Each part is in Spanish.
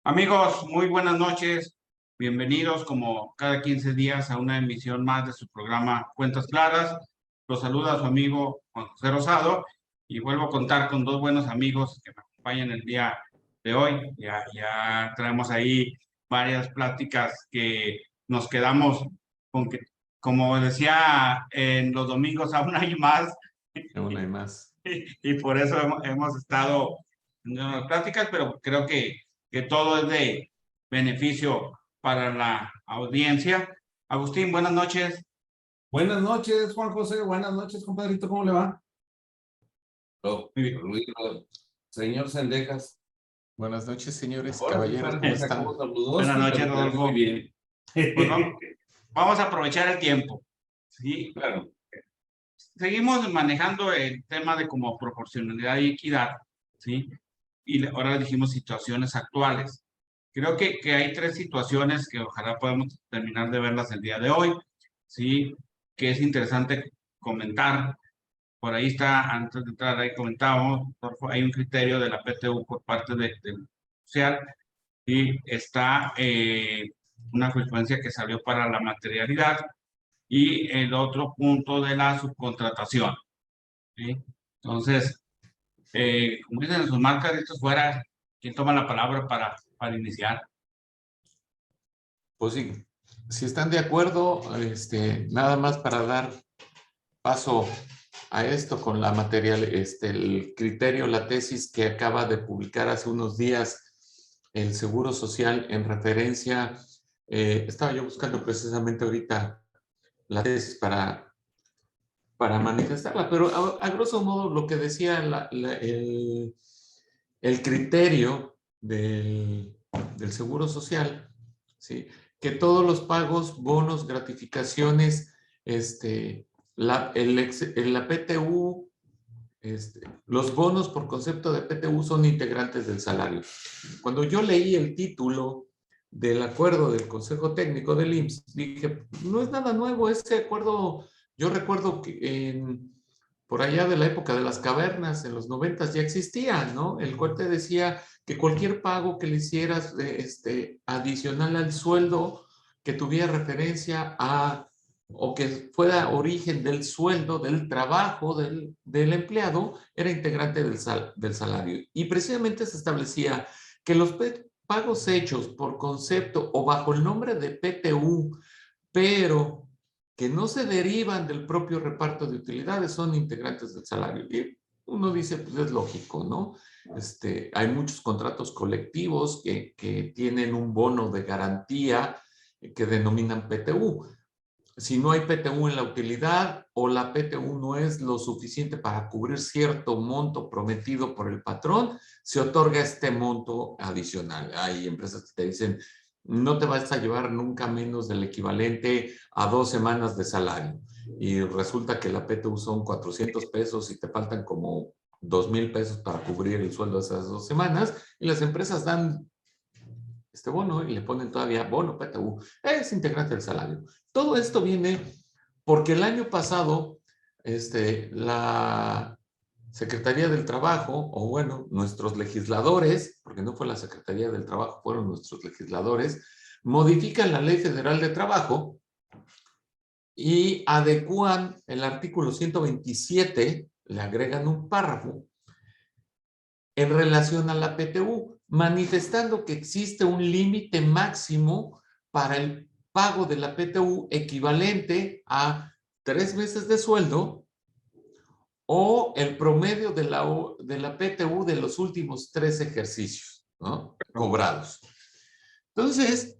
Amigos, muy buenas noches. Bienvenidos como cada 15 días a una emisión más de su programa Cuentas Claras. Los saluda su amigo Juan José Rosado y vuelvo a contar con dos buenos amigos que me acompañan el día de hoy. Ya traemos ahí varias pláticas que nos quedamos con que, como decía en los domingos, aún hay más. Aún hay más. Y por eso hemos estado en unas pláticas, pero creo que todo es de beneficio para la audiencia. Agustín, buenas noches. Buenas noches, Juan José. Buenas noches, compadrito. ¿Cómo le va? Oh, señor Sendejas. Buenas noches, señores, Ahora sí caballeros, ¿cómo parece que están? sacamos saludos, Buenas noches, pero Rodolfo. muy bien. Pues vamos a aprovechar el tiempo. ¿Sí? Claro. Seguimos manejando el tema de como proporcionalidad y equidad, ¿sí? Y ahora dijimos situaciones actuales. Creo que hay tres situaciones que ojalá podamos terminar de verlas el día de hoy, ¿sí? Que es interesante comentar. Por ahí está, antes de entrar ahí comentábamos, hay un criterio de la PTU por parte del social y está una frecuencia que salió para la materialidad y el otro punto de la subcontratación, ¿sí? Entonces, como dicen en sus marcas, esto fuera, ¿quién toma la palabra para iniciar? Pues sí, si están de acuerdo, nada más para dar paso a esto con la material, el criterio, la tesis que acaba de publicar hace unos días el Seguro Social en referencia, estaba yo buscando precisamente ahorita la tesis para manifestarla, pero a grosso modo lo que decía el criterio del Seguro Social, ¿sí? Que todos los pagos, bonos, gratificaciones, la PTU, los bonos por concepto de PTU son integrantes del salario. Cuando yo leí el título del acuerdo del Consejo Técnico del IMSS, dije, no es nada nuevo, este acuerdo, yo recuerdo que por allá de la época de las cavernas, en los 90 ya existía, ¿no? El cual te decía que cualquier pago que le hicieras adicional al sueldo que tuviera referencia a, o que fuera origen del sueldo, del trabajo del empleado, era integrante del salario. Y precisamente se establecía que los pagos hechos por concepto o bajo el nombre de PTU, pero que no se derivan del propio reparto de utilidades, son integrantes del salario. Y uno dice, pues es lógico, ¿no? Hay muchos contratos colectivos que tienen un bono de garantía que denominan PTU. Si no hay PTU en la utilidad o la PTU no es lo suficiente para cubrir cierto monto prometido por el patrón, se otorga este monto adicional. Hay empresas que te dicen, no te vas a llevar nunca menos del equivalente a 2 semanas de salario. Y resulta que la PTU son 400 pesos y te faltan como 2,000 pesos para cubrir el sueldo de esas 2 semanas. Y las empresas dan este bono y le ponen todavía bono PTU. Es integrante del salario. Todo esto viene porque el año pasado la Secretaría del Trabajo, o bueno, nuestros legisladores, porque no fue la Secretaría del Trabajo, fueron nuestros legisladores, modifican la Ley Federal de Trabajo y adecúan el artículo 127, le agregan un párrafo en relación a la PTU, manifestando que existe un límite máximo para el pago de la PTU equivalente a 3 meses de sueldo o el promedio de la PTU de los últimos 3 ejercicios, ¿no? Cobrados. Entonces,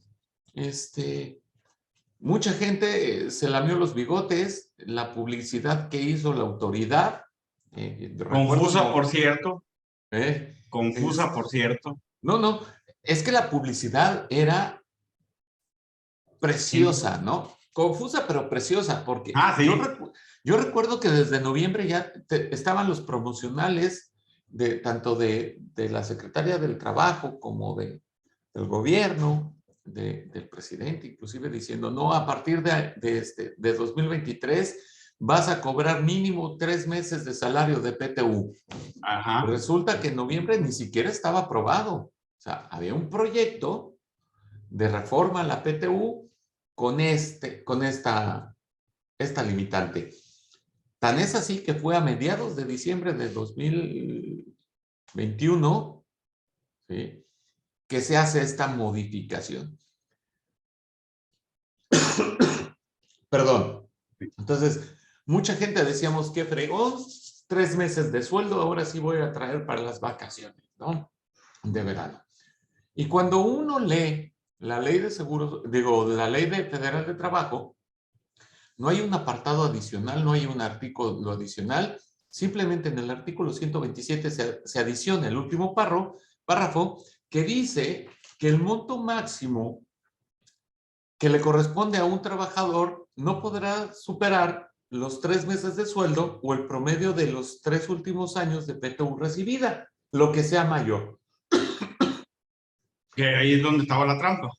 mucha gente se lamió los bigotes, la publicidad que hizo la autoridad. Confusa, por cierto. Confusa, por cierto. No, es que la publicidad era preciosa, ¿no? Confusa, pero preciosa, porque sí. yo recuerdo que desde noviembre ya estaban los promocionales tanto de la Secretaría del Trabajo como del gobierno, del presidente, inclusive diciendo, no, a partir de 2023 vas a cobrar mínimo 3 meses de salario de PTU. Ajá. Resulta que en noviembre ni siquiera estaba aprobado. O sea, había un proyecto de reforma a la PTU con esta limitante. Tan es así que fue a mediados de diciembre de 2021, ¿sí?, que se hace esta modificación. Perdón. Entonces, mucha gente decíamos, qué fregón, 3 meses de sueldo, ahora sí voy a traer para las vacaciones, ¿no?, de verano. Y cuando uno lee la ley de seguros, la ley federal de trabajo, no hay un apartado adicional, no hay un artículo adicional, simplemente en el artículo 127 se adiciona el último párrafo que dice que el monto máximo que le corresponde a un trabajador no podrá superar los 3 meses de sueldo o el promedio de los 3 últimos años de PTU recibida, lo que sea mayor. Que ahí es donde estaba la trampa.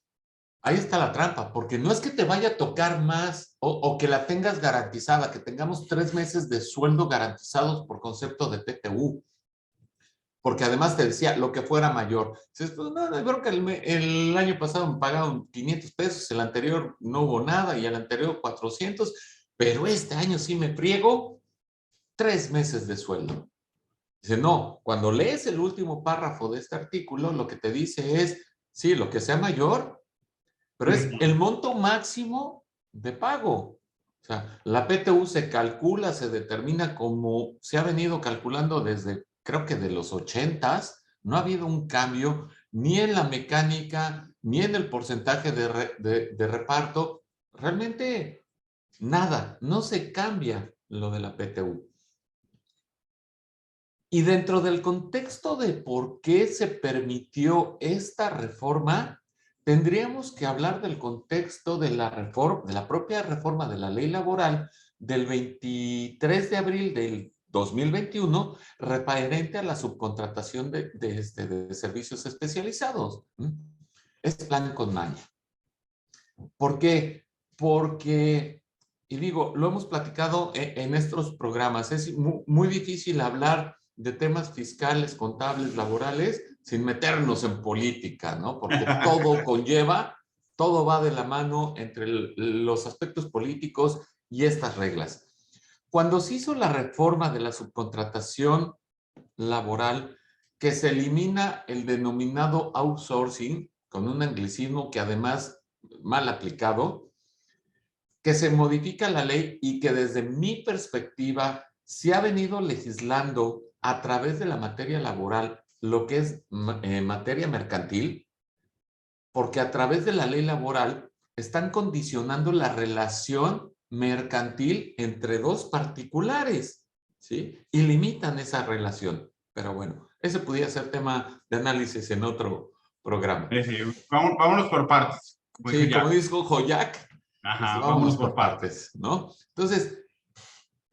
Ahí está la trampa, porque no es que te vaya a tocar más o que la tengas garantizada, que tengamos 3 meses de sueldo garantizados por concepto de PTU. Porque además te decía lo que fuera mayor. Dices, pues no, creo que el año pasado me pagaron 500 pesos, el anterior no hubo nada y el anterior 400, pero este año sí me friego 3 meses de sueldo. Dice, no, cuando lees el último párrafo de este artículo, lo que te dice es, sí, lo que sea mayor, pero es el monto máximo de pago. O sea, la PTU se calcula, se determina como se ha venido calculando desde, creo que de los 80s. No ha habido un cambio ni en la mecánica, ni en el porcentaje de reparto. Realmente nada, no se cambia lo de la PTU. Y dentro del contexto de por qué se permitió esta reforma, tendríamos que hablar del contexto de la reforma, de la propia reforma de la ley laboral del 23 de abril del 2021, referente a la subcontratación de servicios especializados. Es plan con maña. ¿Por qué? Porque, y digo, lo hemos platicado en estos programas, es muy difícil hablar de temas fiscales, contables, laborales, sin meternos en política, ¿no? Porque todo conlleva, todo va de la mano entre los aspectos políticos y estas reglas. Cuando se hizo la reforma de la subcontratación laboral, que se elimina el denominado outsourcing, con un anglicismo que además mal aplicado, que se modifica la ley y que desde mi perspectiva se ha venido legislando a través de la materia laboral, lo que es materia mercantil, porque a través de la ley laboral están condicionando la relación mercantil entre dos particulares, ¿sí? Y limitan esa relación. Pero bueno, ese podría ser tema de análisis en otro programa. Sí, vámonos por partes. Sí, como dijo Joyac, ajá, vámonos por partes, ¿no? Entonces,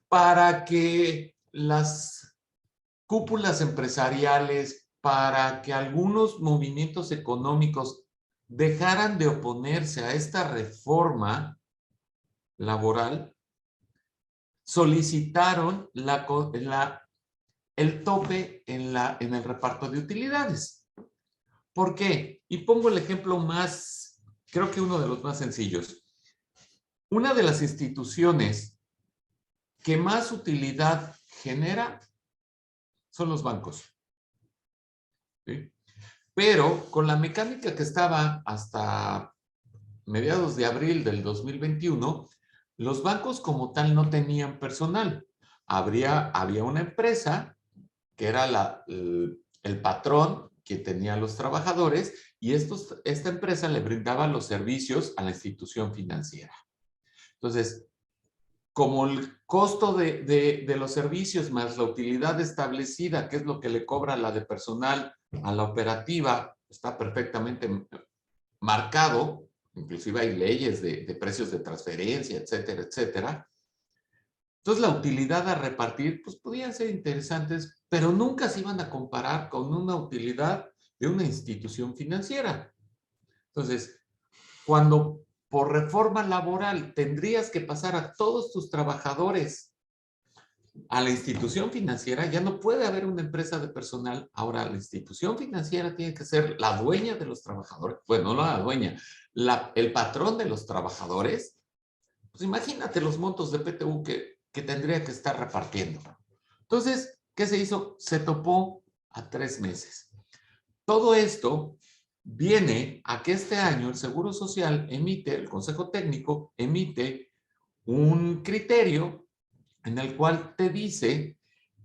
para que las cúpulas empresariales, para que algunos movimientos económicos dejaran de oponerse a esta reforma laboral, solicitaron el tope en el reparto de utilidades. ¿Por qué? Y pongo el ejemplo más, creo que uno de los más sencillos. Una de las instituciones que más utilidad genera son los bancos. ¿Sí? Pero con la mecánica que estaba hasta mediados de abril del 2021, los bancos como tal no tenían personal. Había una empresa que era el patrón que tenía a los trabajadores y esta empresa le brindaba los servicios a la institución financiera. Entonces, como el costo de los servicios más la utilidad establecida, que es lo que le cobra la de personal a la operativa, está perfectamente marcado, inclusive hay leyes de precios de transferencia, etcétera, etcétera. Entonces la utilidad a repartir, pues podían ser interesantes, pero nunca se iban a comparar con una utilidad de una institución financiera. Entonces, cuando por reforma laboral tendrías que pasar a todos tus trabajadores a la institución financiera, ya no puede haber una empresa de personal. Ahora la institución financiera tiene que ser la dueña de los trabajadores. Bueno, no la dueña, el patrón de los trabajadores. Pues imagínate los montos de PTU que tendría que estar repartiendo. Entonces, ¿qué se hizo? Se topó a 3 meses. Todo esto viene a que este año el Seguro Social emite, el Consejo Técnico emite un criterio en el cual te dice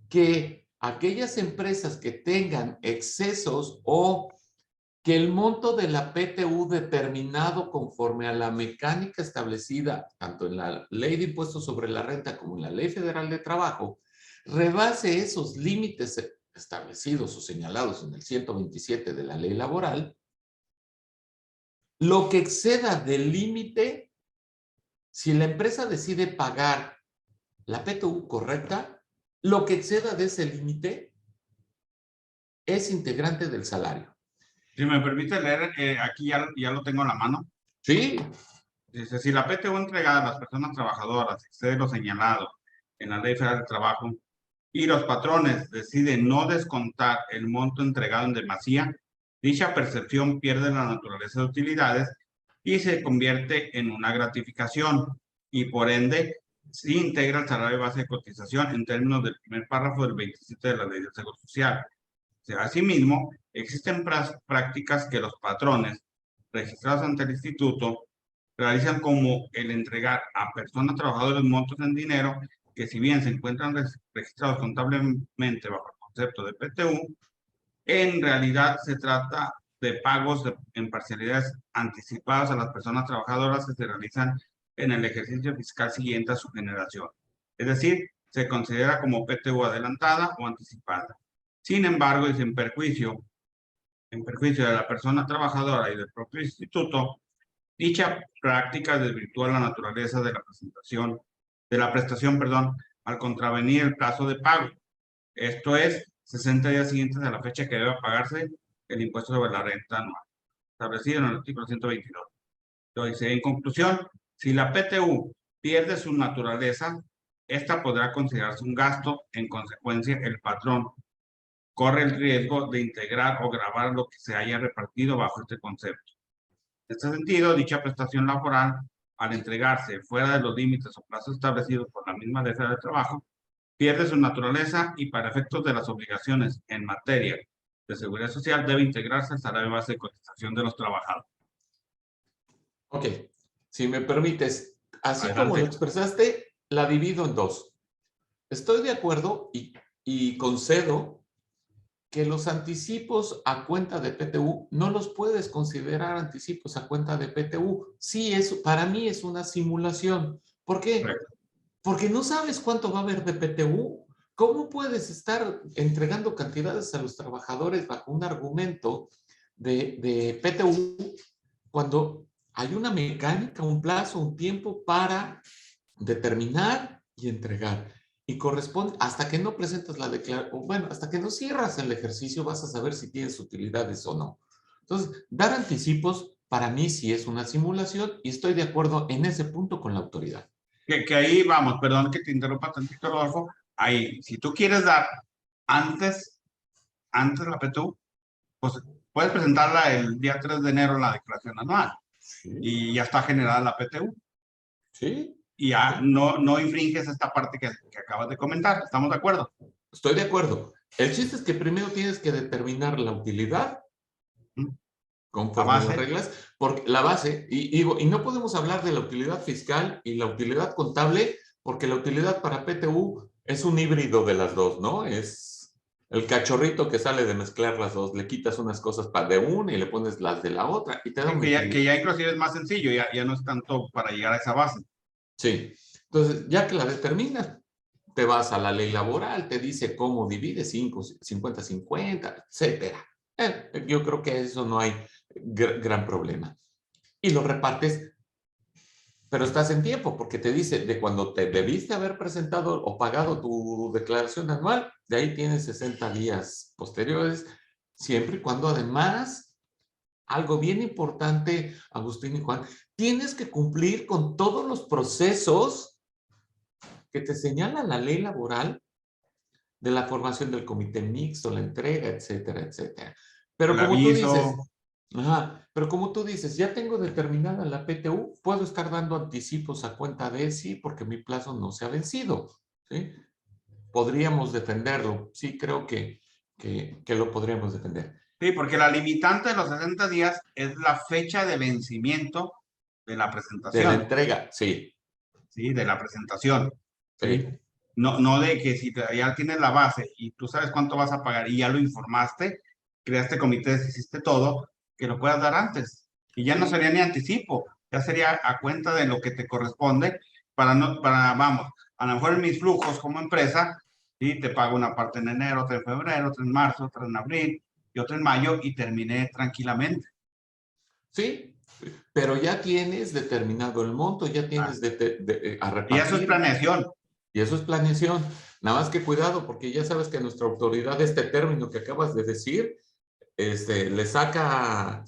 que aquellas empresas que tengan excesos o que el monto de la PTU determinado conforme a la mecánica establecida tanto en la Ley de Impuestos sobre la Renta como en la Ley Federal de Trabajo, rebase esos límites establecidos o señalados en el 127 de la Ley Laboral, lo que exceda del límite, si la empresa decide pagar la PTU correcta, lo que exceda de ese límite es integrante del salario. Si me permite leer, aquí ya lo tengo en la mano. Sí. Dice, si la PTU entregada a las personas trabajadoras excede lo señalado en la Ley Federal de Trabajo y los patrones deciden no descontar el monto entregado en demasía, dicha percepción pierde la naturaleza de utilidades y se convierte en una gratificación y por ende se integra el salario de base de cotización en términos del primer párrafo del 27 de la Ley del Seguro Social. O sea, asimismo, existen prácticas que los patrones registrados ante el instituto realizan como el entregar a personas trabajadoras montos en dinero que si bien se encuentran registrados contablemente bajo el concepto de PTU, en realidad se trata de pagos en parcialidades anticipadas a las personas trabajadoras que se realizan en el ejercicio fiscal siguiente a su generación. Es decir, se considera como PTU adelantada o anticipada. Sin embargo, y en perjuicio de la persona trabajadora y del propio instituto, dicha práctica desvirtúa la naturaleza de la prestación, al contravenir el plazo de pago. Esto es 60 días siguientes a la fecha que debe pagarse el impuesto sobre la renta anual, establecido en el artículo 122. Entonces, en conclusión, si la PTU pierde su naturaleza, esta podrá considerarse un gasto. En consecuencia, el patrón corre el riesgo de integrar o gravar lo que se haya repartido bajo este concepto. En este sentido, dicha prestación laboral, al entregarse fuera de los límites o plazos establecidos por la misma Ley Federal de Trabajo, pierde su naturaleza y para efectos de las obligaciones en materia de seguridad social debe integrarse al salario base de cotización de los trabajadores. Ok, si me permites, así Adelante. como lo expresaste, la divido en dos. Estoy de acuerdo y concedo que los anticipos a cuenta de PTU no los puedes considerar anticipos a cuenta de PTU. Sí, eso para mí es una simulación. ¿Por qué? Correcto. Porque no sabes cuánto va a haber de PTU. ¿Cómo puedes estar entregando cantidades a los trabajadores bajo un argumento de PTU cuando hay una mecánica, un plazo, un tiempo para determinar y entregar? Y corresponde, hasta que no presentas la declaración, bueno, hasta que no cierras el ejercicio vas a saber si tienes utilidades o no. Entonces, dar anticipos para mí sí es una simulación y estoy de acuerdo en ese punto con la autoridad. Que ahí vamos, perdón que te interrumpa tantito, Rodolfo. Ahí, si tú quieres dar antes la PTU, pues puedes presentarla el día 3 de enero en la declaración anual. Sí. Y ya está generada la PTU. Sí. Y ya no infringes esta parte que acabas de comentar. ¿Estamos de acuerdo? Estoy de acuerdo. El chiste es que primero tienes que determinar la utilidad conforme a las reglas, porque la base, y no podemos hablar de la utilidad fiscal y la utilidad contable, porque la utilidad para PTU es un híbrido de las dos, ¿no? Es el cachorrito que sale de mezclar las dos, le quitas unas cosas de una y le pones las de la otra y te da que ya inclusive es más sencillo, ya no es tanto para llegar a esa base. Sí, entonces ya que la determinas, te vas a la ley laboral, te dice cómo divide 50-50, etcétera. Yo creo que eso no hay gran problema. Y lo repartes, pero estás en tiempo, porque te dice de cuando te debiste haber presentado o pagado tu declaración anual, de ahí tienes 60 días posteriores, siempre y cuando además, algo bien importante, Agustín y Juan, tienes que cumplir con todos los procesos que te señala la ley laboral de la formación del comité mixto, la entrega, etcétera, etcétera. Pero El como tú dices, aviso. pero como tú dices, ya tengo determinada la PTU, puedo estar dando anticipos a cuenta de sí porque mi plazo no se ha vencido, ¿sí? Podríamos defenderlo, sí creo que lo podríamos defender. Sí, porque la limitante de los 60 días es la fecha de vencimiento de la De la presentación, entrega, sí, ¿sí? De la presentación, ¿sí? sí. No de que si ya tienes la base y tú sabes cuánto vas a pagar y ya lo informaste, creaste comités, hiciste todo, que lo puedas dar antes. Y ya no sería ni anticipo, ya sería a cuenta de lo que te corresponde vamos, a lo mejor en mis flujos como empresa, ¿sí? Te pago una parte en enero, otra en febrero, otra en marzo, otra en abril y otra en mayo y terminé tranquilamente. Sí, pero ya tienes determinado el monto, ya Ah, tienes a y eso es repartir. planeación. Y eso es planeación. Nada más que cuidado, porque ya sabes que nuestra autoridad, este término que acabas de decir, le saca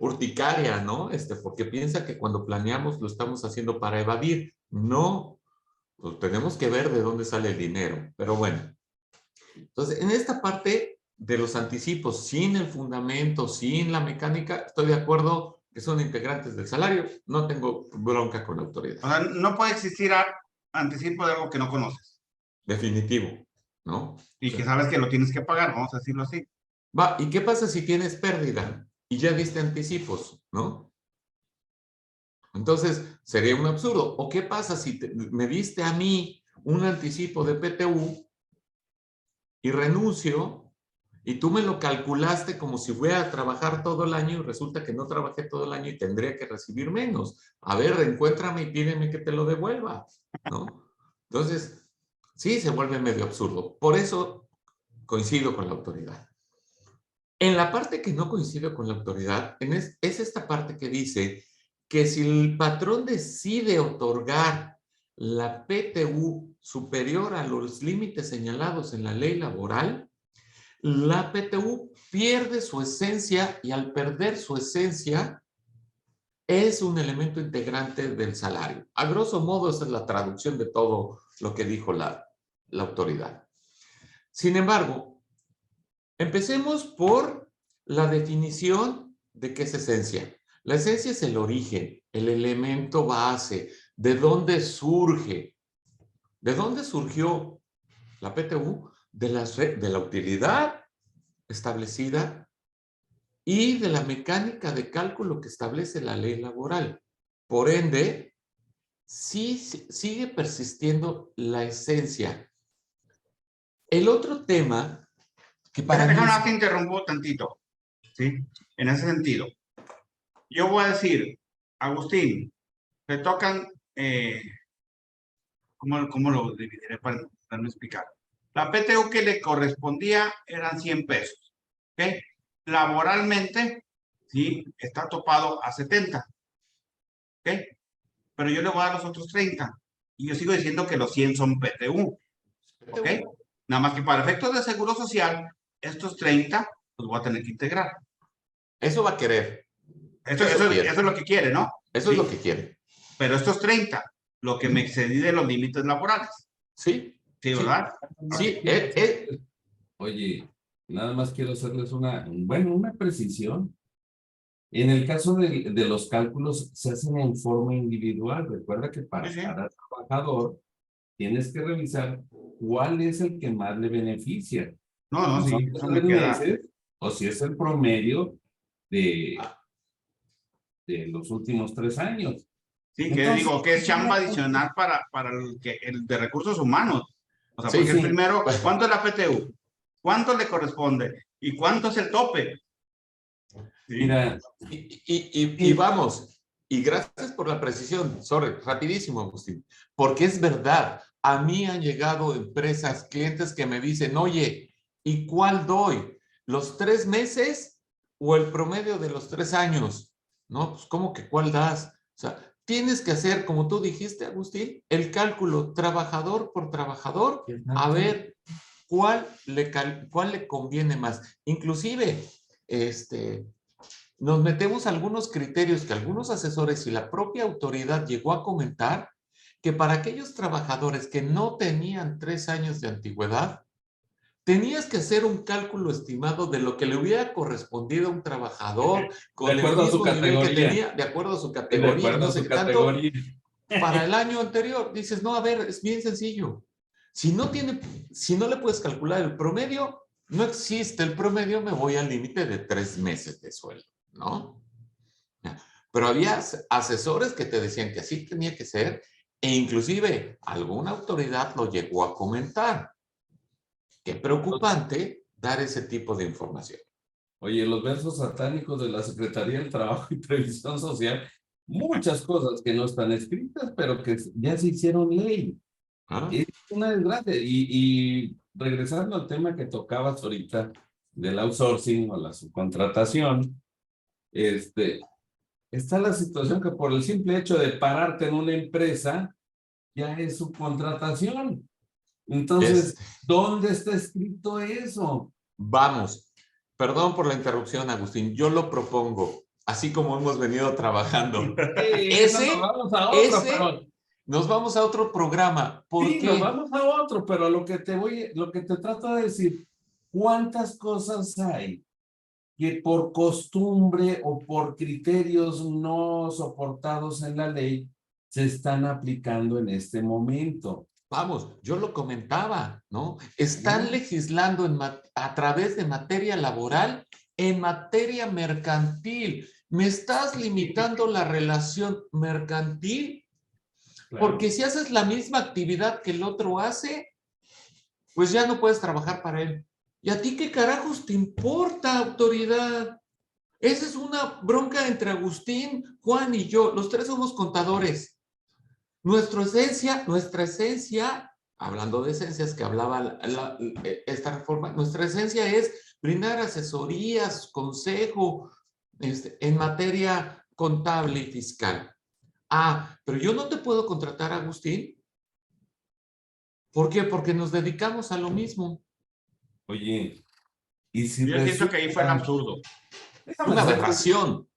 urticaria, ¿no? Porque piensa que cuando planeamos lo estamos haciendo para evadir. No, pues tenemos que ver de dónde sale el dinero. Pero bueno, entonces en esta parte de los anticipos, sin el fundamento, sin la mecánica, estoy de acuerdo que son integrantes del salario. No tengo bronca con la autoridad. O sea, no puede existir anticipo de algo que no conoces Definitivo, ¿no? O y que sea, sabes que lo tienes que pagar, vamos a decirlo así. va, ¿y qué pasa si tienes pérdida y ya diste anticipos, ¿no? Entonces, sería un absurdo. ¿O qué pasa si me diste a mí un anticipo de PTU y renuncio y tú me lo calculaste como si fuera a trabajar todo el año y resulta que no trabajé todo el año y tendría que recibir menos? A ver, encuéntrame y pídeme que te lo devuelva, ¿no? Entonces, sí se vuelve medio absurdo. Por eso coincido con la autoridad. En la parte que no coincido con la autoridad, es esta parte que dice que si el patrón decide otorgar la PTU superior a los límites señalados en la ley laboral, la PTU pierde su esencia y al perder su esencia es un elemento integrante del salario. A grosso modo, esa es la traducción de todo lo que dijo la autoridad. Sin embargo, empecemos por la definición de qué es esencia. La esencia es el origen, el elemento base, de dónde surge. ¿De dónde surgió la PTU? De la utilidad establecida y de la mecánica de cálculo que establece la ley laboral. Por ende, sí sigue persistiendo la esencia. El otro tema que para mí Déjame es... te interrumpo tantito, ¿sí? En ese sentido. Yo voy a decir, Agustín, te tocan, ¿cómo lo dividiré para no explicar? La PTU que le correspondía eran 100 pesos, ¿ok? Laboralmente, ¿sí? Está topado a 70, ¿ok? Pero yo le voy a dar los otros 30 y yo sigo diciendo que los 100 son PTU, ¿ok? Nada más que para efectos de seguro social, estos 30 los voy a tener que integrar. Eso va a querer. Eso es lo que quiere, ¿no? Eso ¿sí? es lo que quiere. Pero estos 30, lo que me excedí de los límites laborales. Sí. Sí, ¿verdad? Sí. Oye, nada más quiero hacerles una precisión. En el caso de los cálculos se hacen en forma individual. Recuerda que para Sí, sí. cada trabajador tienes que revisar cuál es el que más le beneficia. No, Si sí, son eso 3 me queda. meses o si es el promedio de los últimos 3 años. Sí, que Entonces, digo, que es chamba adicional para el de recursos humanos. O sea, Sí, porque sí. primero, ¿cuánto es la PTU? ¿Cuánto le corresponde? ¿Y cuánto es el tope? ¿Sí? Mira, Y vamos, y gracias por la precisión, sorry, rapidísimo, Agustín, porque es verdad, a mí han llegado empresas, clientes que me dicen, oye, ¿y cuál doy? ¿Los 3 meses o el promedio de los 3 años? No, pues ¿cómo que cuál das? O sea, tienes que hacer, como tú dijiste, Agustín, el cálculo trabajador por trabajador, a ver cuál le conviene más. Inclusive, nos metemos a algunos criterios que algunos asesores y la propia autoridad llegó a comentar que para aquellos trabajadores que no tenían 3 años de antigüedad, tenías que hacer un cálculo estimado de lo que le hubiera correspondido a un trabajador con De el acuerdo a su mismo nivel que categoría. tenía, de acuerdo a su De categoría, acuerdo no a sé su qué tanto, categoría. para el año anterior. Dices, no, a ver, es bien sencillo. Si no le puedes calcular el promedio, no existe el promedio, me voy al límite de 3 meses de sueldo, ¿no? Pero había asesores que te decían que así tenía que ser, e inclusive alguna autoridad lo llegó a comentar. Qué preocupante dar ese tipo de información. Oye, los versos satánicos de la Secretaría del Trabajo y Previsión Social, muchas cosas que no están escritas, pero que ya se hicieron ley. ¿Ah? Es una desgracia. Y regresando al tema que tocabas ahorita del outsourcing o la subcontratación, está la situación que por el simple hecho de pararte en una empresa, ya es subcontratación. Entonces, ¿dónde está escrito eso? Vamos, perdón por la interrupción, Agustín, yo lo propongo, así como hemos venido trabajando. Nos vamos a otro, pero Nos vamos a otro programa. ¿Por sí, qué? nos vamos a otro, pero lo que te trato de decir, ¿cuántas cosas hay que por costumbre o por criterios no soportados en la ley se están aplicando en este momento? Vamos, yo lo comentaba, ¿no? Están legislando a través de materia laboral en materia mercantil. ¿Me estás limitando la relación mercantil? Claro. Porque si haces la misma actividad que el otro hace, pues ya no puedes trabajar para él. ¿Y a ti qué carajos te importa, autoridad? Esa es una bronca entre Agustín, Juan y yo. Los tres somos contadores. Nuestra esencia, hablando de esencias que hablaba esta reforma, nuestra esencia es brindar asesorías, consejo en materia contable y fiscal. Ah, pero yo no te puedo contratar, Agustín. ¿Por qué? Porque nos dedicamos a lo mismo. Oye, y si Yo siento que ahí fue el absurdo. Una aberración.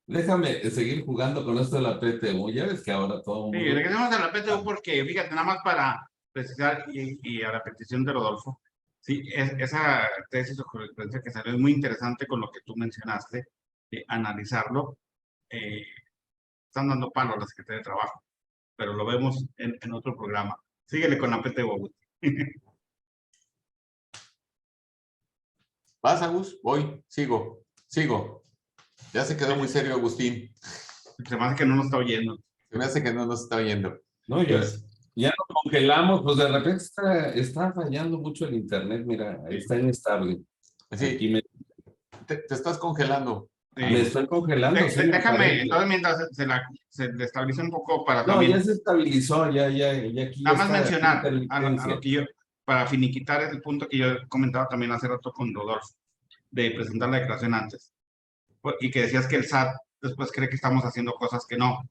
Déjame seguir jugando con esto de la PTU. Ya ves que ahora todo Sí, mundo... regresemos a la PTU porque, fíjate, nada más para precisar y a la petición de Rodolfo, sí, esa tesis o jurisprudencia que salió es muy interesante con lo que tú mencionaste, analizarlo. Están dando palo a la Secretaría de Trabajo, pero lo vemos en otro programa. Síguele con la PTU, Agustín. ¿Vas, Agus? Voy, sigo. Ya se quedó muy serio, Agustín. Se me hace que no nos está oyendo. Se me hace que no nos está oyendo. No, ya nos congelamos, pues de repente está fallando mucho el internet, mira, ahí está inestable. Sí, Aquí te estás congelando. me estoy congelando. Sí, Déjame, entonces mientras se estabiliza un poco para no, también. ya se estabilizó, ya aquí Nada ya más está mencionar a lo intermitencia. que yo, para finiquitar el punto que yo comentaba también hace rato con Rodolfo, de presentar la declaración antes. Y que decías que el SAT después cree que estamos haciendo cosas que no.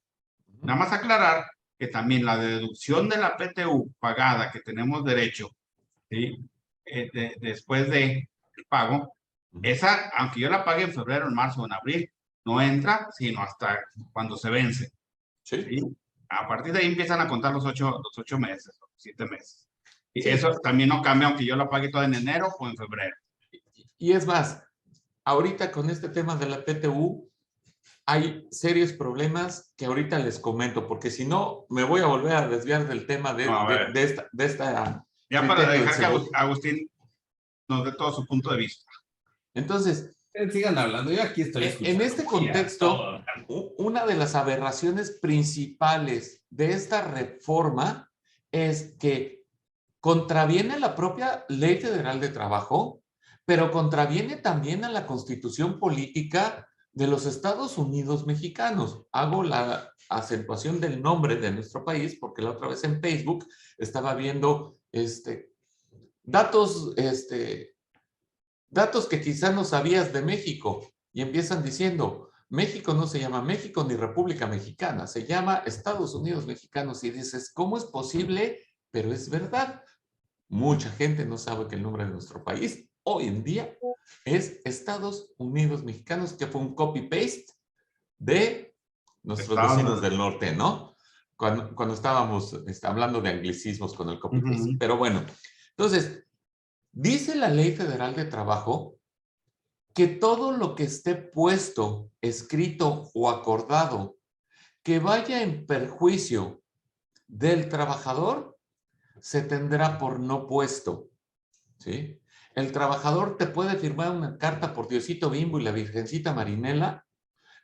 Nada más aclarar que también la deducción de la PTU pagada que tenemos derecho, ¿sí? Después del pago, esa, aunque yo la pague en febrero, en marzo o en abril, no entra, sino hasta cuando se vence. Sí. ¿Sí? A partir de ahí empiezan a contar los 8 meses, 7 meses. Y sí. eso también no cambia, aunque yo la pague toda en enero o en febrero. Y es más, ahorita con este tema de la PTU, hay serios problemas que ahorita les comento, porque si no, me voy a volver a desviar del tema de esta ya para dejar que Agustín nos dé todo su punto de vista. Entonces, sigan hablando, yo aquí estoy escuchando. En este contexto, una de las aberraciones principales de esta reforma es que contraviene la propia Ley Federal de Trabajo, pero contraviene también a la Constitución Política de los Estados Unidos Mexicanos. Hago la acentuación del nombre de nuestro país porque la otra vez en Facebook estaba viendo datos que quizá no sabías de México y empiezan diciendo, México no se llama México ni República Mexicana, se llama Estados Unidos Mexicanos y dices, ¿cómo es posible? Pero es verdad. Mucha gente no sabe que el nombre de nuestro país hoy en día es Estados Unidos Mexicanos, que fue un copy-paste de nuestros vecinos del norte, ¿no? cuando estábamos hablando de anglicismos con el copy-paste. Ujú. Pero bueno, entonces, dice la Ley Federal de Trabajo que todo lo que esté puesto, escrito o acordado que vaya en perjuicio del trabajador, se tendrá por no puesto, ¿sí? El trabajador te puede firmar una carta por Diosito Bimbo y la Virgencita Marinela,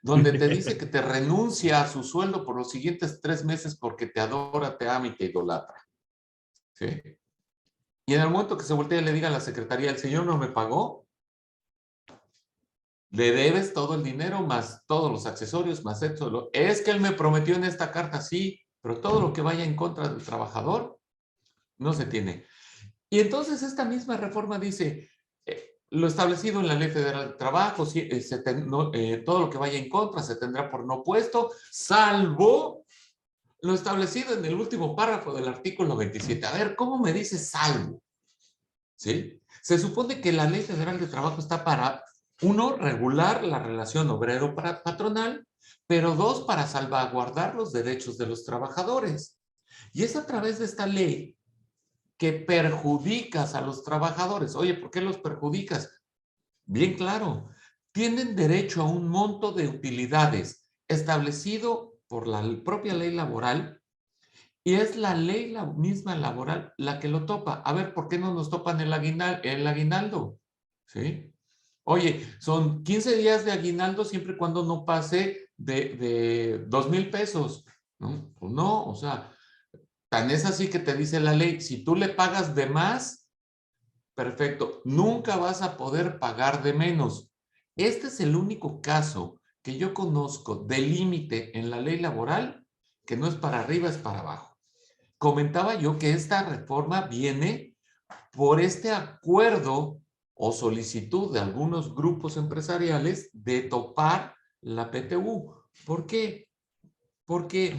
donde te dice que te renuncia a su sueldo por los siguientes 3 meses porque te adora, te ama y te idolatra, ¿sí? Y en el momento que se voltee y le diga a la secretaría, el señor no me pagó, le debes todo el dinero más todos los accesorios, más esto. Es que él me prometió en esta carta, sí, pero todo lo que vaya en contra del trabajador no se tiene. Y entonces esta misma reforma dice, lo establecido en la Ley Federal de Trabajo, todo lo que vaya en contra se tendrá por no puesto, salvo lo establecido en el último párrafo del artículo 27. A ver, ¿cómo me dice salvo? ¿Sí? Se supone que la Ley Federal de Trabajo está para, uno, regular la relación obrero-patronal, pero dos, para salvaguardar los derechos de los trabajadores. Y es a través de esta ley que perjudicas a los trabajadores. Oye, ¿por qué los perjudicas? Bien claro, tienen derecho a un monto de utilidades establecido por la propia ley laboral y es la ley misma laboral la que lo topa. A ver, ¿por qué no nos topan el aguinaldo? ¿Sí? Oye, son 15 días de aguinaldo siempre y cuando no pase de 2,000 pesos. ¿No? Pues no, o sea, tan es así que te dice la ley, si tú le pagas de más, perfecto, nunca vas a poder pagar de menos. Este es el único caso que yo conozco de límite en la ley laboral que no es para arriba, es para abajo. Comentaba yo que esta reforma viene por este acuerdo o solicitud de algunos grupos empresariales de topar la PTU. ¿Por qué? Porque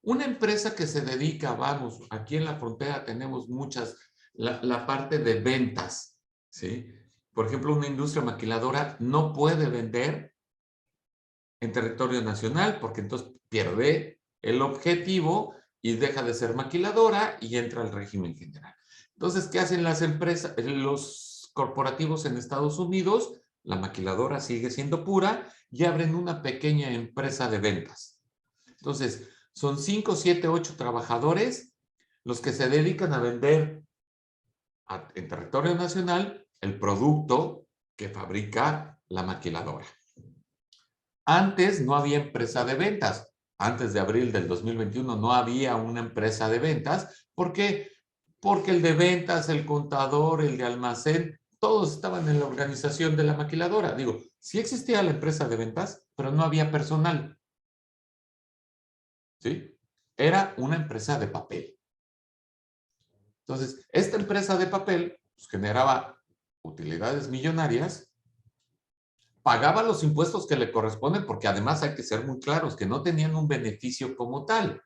una empresa que se dedica, vamos, aquí en la frontera tenemos muchas, la parte de ventas, ¿sí? Por ejemplo, una industria maquiladora no puede vender en territorio nacional porque entonces pierde el objetivo y deja de ser maquiladora y entra al régimen general. Entonces, ¿qué hacen las empresas, los corporativos en Estados Unidos? La maquiladora sigue siendo pura y abren una pequeña empresa de ventas. Entonces, son 5, 7, 8 trabajadores los que se dedican a vender en territorio nacional el producto que fabrica la maquiladora. Antes no había empresa de ventas. Antes de abril del 2021 no había una empresa de ventas. ¿Por qué? Porque el de ventas, el contador, el de almacén, todos estaban en la organización de la maquiladora. Digo, sí existía la empresa de ventas, pero no había personal. ¿Sí? Era una empresa de papel. Entonces, esta empresa de papel pues, generaba utilidades millonarias, pagaba los impuestos que le corresponden, porque además hay que ser muy claros, que no tenían un beneficio como tal,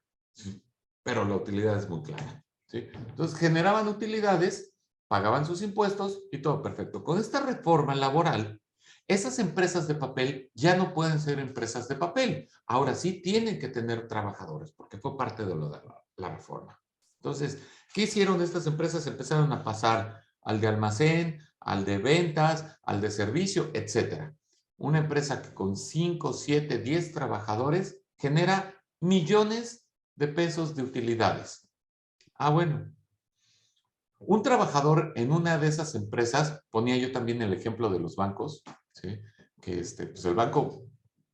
pero la utilidad es muy clara. ¿Sí? Entonces, generaban utilidades, pagaban sus impuestos y todo perfecto. Con esta reforma laboral, esas empresas de papel ya no pueden ser empresas de papel. Ahora sí tienen que tener trabajadores, porque fue parte de lo de la reforma. Entonces, ¿qué hicieron estas empresas? Empezaron a pasar al de almacén, al de ventas, al de servicio, etcétera. Una empresa que con 5, 7, 10 trabajadores genera millones de pesos de utilidades. Ah, bueno. Un trabajador en una de esas empresas, ponía yo también el ejemplo de los bancos, ¿sí? Que pues el banco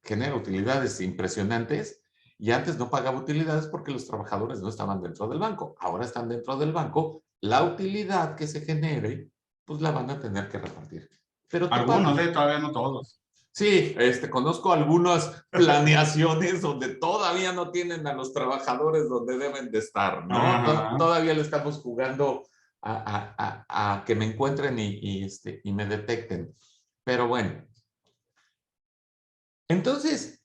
genera utilidades impresionantes y antes no pagaba utilidades porque los trabajadores no estaban dentro del banco. Ahora están dentro del banco. La utilidad que se genere, pues la van a tener que repartir. Pero Algunos, todavía no todos. sí, conozco algunas planeaciones donde todavía no tienen a los trabajadores donde deben de estar, ¿no? Todavía le estamos jugando a que me encuentren y me detecten. Pero bueno. Entonces,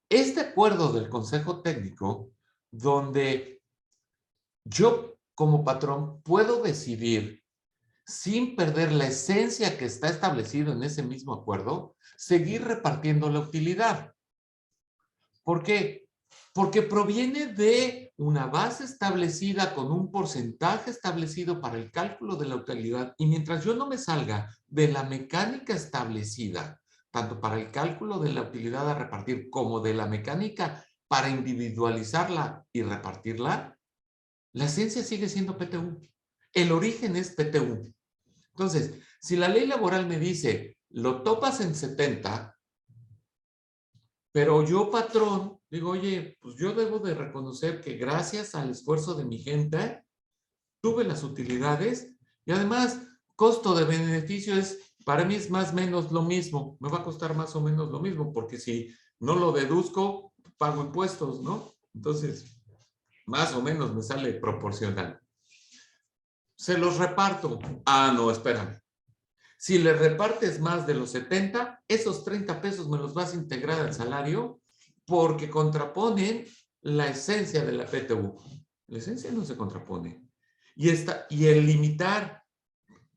este acuerdo del Consejo Técnico, donde yo como patrón puedo decidir sin perder la esencia que está establecido en ese mismo acuerdo, seguir repartiendo la utilidad. ¿Por qué? Porque proviene de una base establecida con un porcentaje establecido para el cálculo de la utilidad, y mientras yo no me salga de la mecánica establecida, tanto para el cálculo de la utilidad a repartir como de la mecánica para individualizarla y repartirla, la esencia sigue siendo PTU. El origen es PTU. Entonces, si la ley laboral me dice, lo topas en 70, pero yo, patrón, digo, oye, pues yo debo de reconocer que gracias al esfuerzo de mi gente, tuve las utilidades y además, costo de beneficio es, para mí es más o menos lo mismo. Me va a costar más o menos lo mismo, porque si no lo deduzco, pago impuestos, ¿no? Entonces, más o menos me sale proporcional. Se los reparto. Ah, no, espérame. Si le repartes más de los 70, esos 30 pesos me los vas a integrar al salario porque contraponen la esencia de la PTU. La esencia no se contrapone. Y el limitar,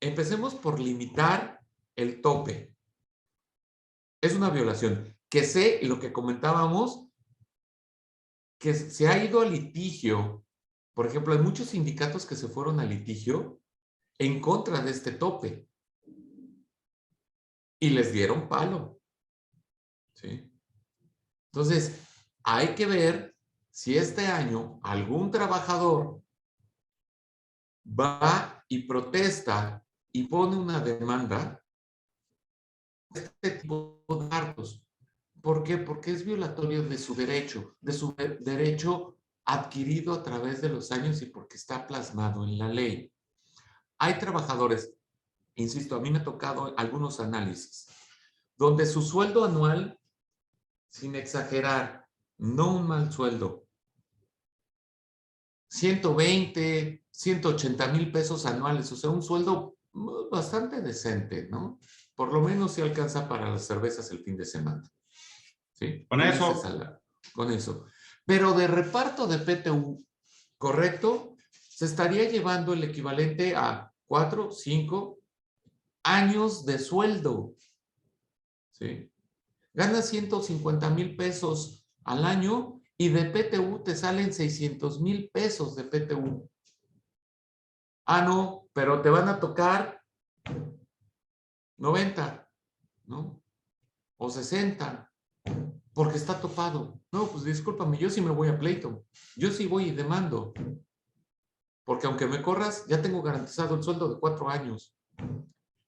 empecemos por limitar el tope. Es una violación. Que sé lo que comentábamos, que se ha ido a litigio. Por ejemplo, hay muchos sindicatos que se fueron a litigio en contra de este tope. Y les dieron palo. ¿Sí? Entonces, hay que ver si este año algún trabajador va y protesta y pone una demanda de este tipo de actos. ¿Por qué? Porque es violatorio de su derecho adquirido a través de los años y porque está plasmado en la ley. Hay trabajadores, insisto, a mí me ha tocado algunos análisis, donde su sueldo anual, sin exagerar, no un mal sueldo, 120, 180,000 pesos anuales, o sea, un sueldo bastante decente, ¿no? Por lo menos se alcanza para las cervezas el fin de semana. ¿Sí? Con eso. Con eso. Pero de reparto de PTU, ¿correcto? Se estaría llevando el equivalente a 4, 5 años de sueldo. ¿Sí? Ganas 150,000 pesos al año y de PTU te salen 600,000 pesos de PTU. Ah, no, pero te van a tocar 90, ¿no? O 60, porque está topado. No, pues discúlpame, yo sí me voy a pleito. Yo sí voy y demando. Porque aunque me corras, ya tengo garantizado el sueldo de 4 años.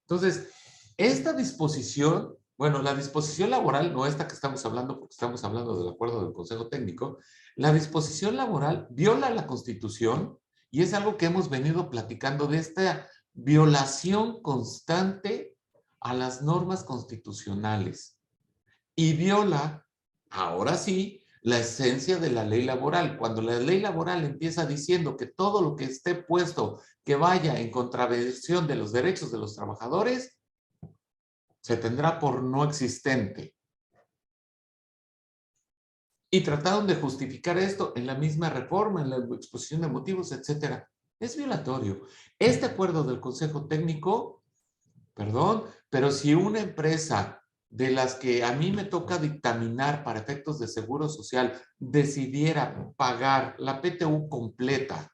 Entonces, esta disposición, bueno, la disposición laboral, no esta que estamos hablando, porque estamos hablando del acuerdo del Consejo Técnico, la disposición laboral viola la Constitución y es algo que hemos venido platicando de esta violación constante a las normas constitucionales. Y viola, ahora sí, la esencia de la ley laboral. Cuando la ley laboral empieza diciendo que todo lo que esté puesto que vaya en contravención de los derechos de los trabajadores, se tendrá por no existente. Y trataron de justificar esto en la misma reforma, en la exposición de motivos, etcétera. Es violatorio. Este acuerdo del Consejo Técnico, perdón, pero si una empresa de las que a mí me toca dictaminar para efectos de seguro social decidiera pagar la PTU completa,